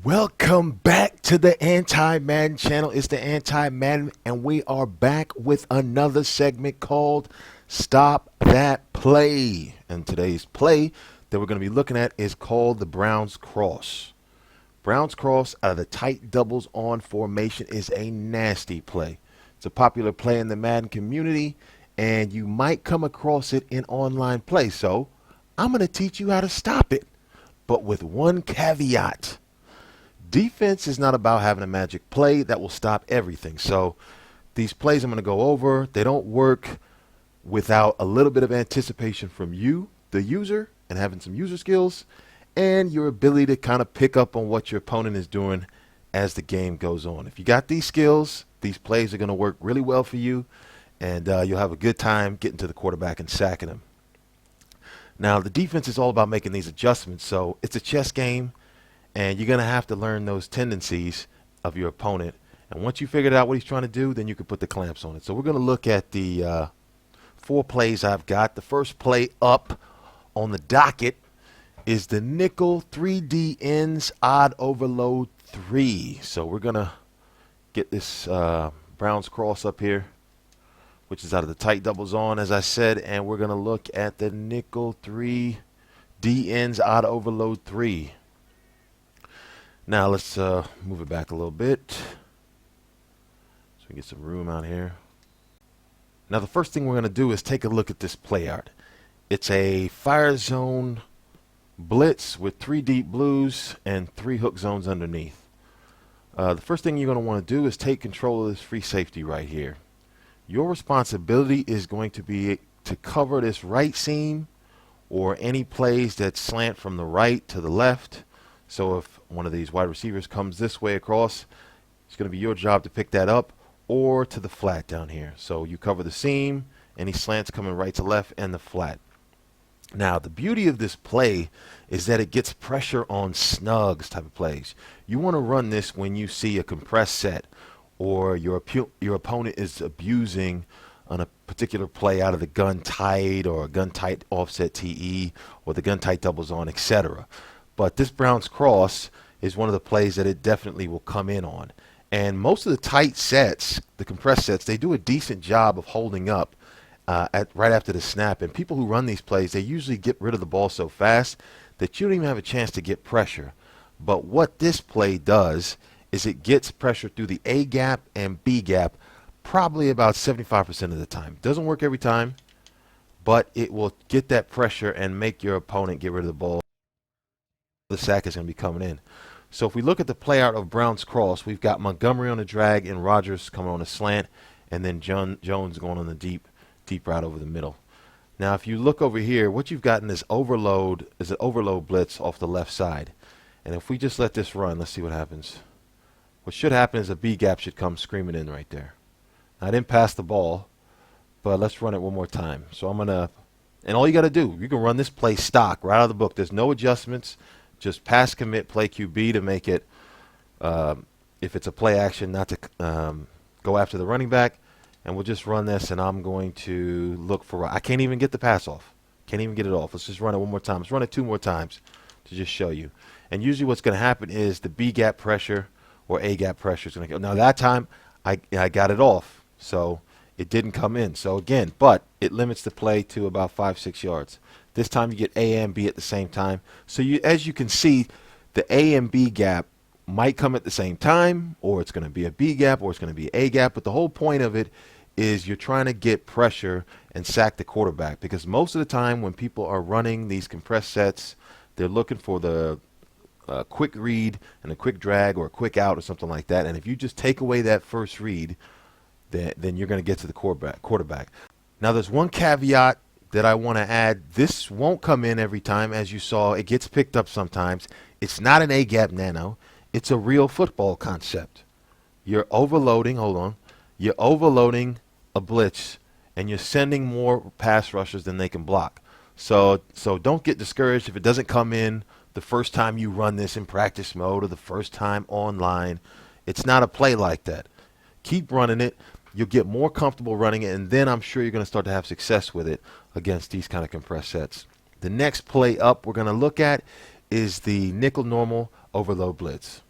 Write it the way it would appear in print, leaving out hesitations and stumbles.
Welcome back to the Anti Madden channel. It's the Anti Madden, and we are back with another segment called Stop That Play. And today's play that we're going to be looking at is called the Browns Cross. Browns Cross out of the tight doubles on formation is a nasty play. It's a popular play in the Madden community, and you might come across it in online play. So I'm going to teach you how to stop it, but with one caveat. Defense is not about having a magic play that will stop everything. So these plays I'm going to go over, they don't work without a little bit of anticipation from you, the user, and having some user skills and your ability to kind of pick up on what your opponent is doing as the game goes on. If you got these skills, these plays are going to work really well for you, and you'll have a good time getting to the quarterback and sacking him. Now, the defense is all about making these adjustments, so it's a chess game. And you're going to have to learn those tendencies of your opponent. And once you figured out what he's trying to do, then you can put the clamps on it. So we're going to look at the 4 plays I've got. The first play up on the docket is the nickel 3D ends odd overload 3. So we're going to get this Browns cross up here, which is out of the tight doubles on, as I said. And we're going to look at the nickel 3D ends odd overload 3. Now let's move it back a little bit so we get some room out here. Now the first thing we're going to do is take a look at this play art. It's a fire zone blitz with 3 deep blues and 3 hook zones underneath. The first thing you're going to want to do is take control of this free safety right here. Your responsibility is going to be to cover this right seam or any plays that slant from the right to the left. So if one of these wide receivers comes this way across, it's going to be your job to pick that up, or to the flat down here. So you cover the seam, any slants coming right to left, and the flat. Now, the beauty of this play is that it gets pressure on snugs type of plays. You want to run this when you see a compressed set, or your opponent is abusing on a particular play out of the gun tight, or a gun tight offset TE, or the gun tight doubles on, etc. But this Browns cross is one of the plays that it definitely will come in on. And most of the tight sets, the compressed sets, they do a decent job of holding up right after the snap. And people who run these plays, they usually get rid of the ball so fast that you don't even have a chance to get pressure. But what this play does is it gets pressure through the A gap and B gap probably about 75% of the time. It doesn't work every time, but it will get that pressure and make your opponent get rid of the ball. The sack is going to be coming in. So if we look at the play out of Browns cross, we've got Montgomery on the drag and Rodgers coming on a slant, and then Jones going on the deep route over the middle. Now if you look over here, what you've gotten is overload is an overload blitz off the left side. And if we just let this run, let's see what happens. What should happen is a B gap should come screaming in right there. Now, I didn't pass the ball, but let's run it one more time. So I'm going to, and all you got to do, you can run this play stock right out of the book. There's no adjustments. Just pass, commit, play QB to make it, if it's a play action, not to go after the running back. And we'll just run this, and I'm going to look for, I can't even get the pass off. Can't even get it off. Let's just run it one more time. Let's run it 2 more times to just show you. And usually what's going to happen is the B gap pressure or A gap pressure is going to go. Now that time I got it off, so it didn't come in. So again, but it limits the play to about 5-6 yards. This time you get A and B at the same time. So as you can see, the A and B gap might come at the same time, or it's going to be a B gap, or it's going to be an A gap. But the whole point of it is you're trying to get pressure and sack the quarterback. Because most of the time when people are running these compressed sets, they're looking for the quick read and a quick drag or a quick out or something like that. And if you just take away that first read, then you're going to get to the quarterback. Now there's one caveat that I want to add. This won't come in every time. As you saw, it gets picked up sometimes. It's not an A-gap nano. It's a real football concept. You're overloading, hold on, you're overloading a blitz, and you're sending more pass rushers than they can block. So don't get discouraged if it doesn't come in the first time you run this in practice mode or the first time online. It's not a play like that. Keep running it. You'll get more comfortable running it, and then I'm sure you're going to start to have success with it against these kind of compressed sets. The next play up we're going to look at is the nickel normal overload blitz.